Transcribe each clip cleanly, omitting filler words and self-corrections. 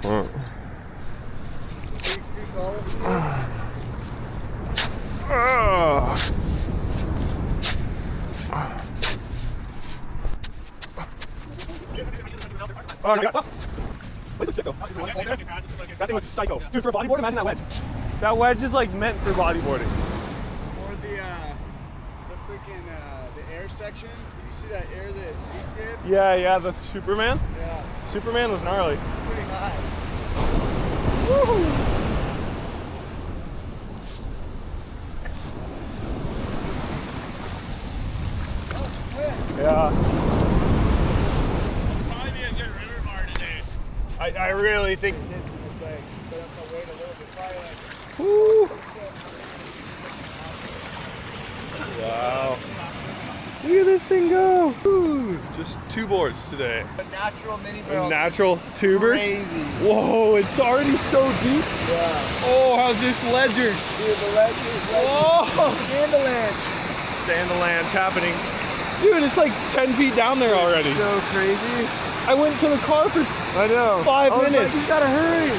Oh my god. What's a sicko? That thing looks psycho. Dude, for a bodyboard, imagine that wedge. That wedge is like meant for bodyboarding. Or the freaking the air section. Did you see that air that Zeke did? Yeah, that's Superman. Yeah. Superman was gnarly. Pretty high. Woo! That was quick. Yeah. Probably be a good river bar today. I really think. It's like, put up the weight a little bit. Probably like, Woo! Wow. Look at this thing go. Woo. Just 2 boards today. a natural mini A barrel. natural tuber. Crazy. Whoa, it's already so deep. Yeah. Oh, how's this ledger? Dude, the ledges. Whoa! Scandalance. Sandalands happening. Dude, it's like 10 feet down there already. So crazy. I went to the car for I know. 5 I was minutes. like, you gotta hurry.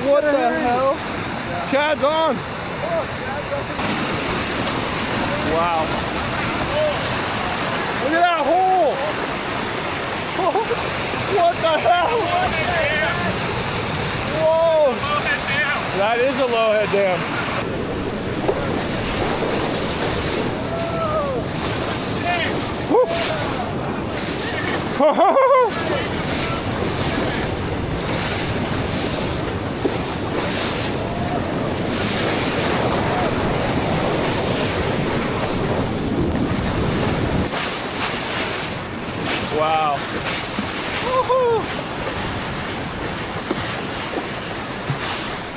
What the hurry. hell? Chad's on. Wow. Look at that hole. What the hell? Whoa. That is a low head dam. Wow.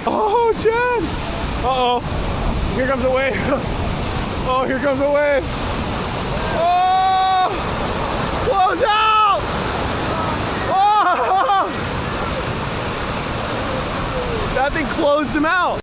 Oh, Chad. Uh-oh. Here comes a wave. Oh, here comes a wave. Oh! Close out! Oh! That thing closed him out.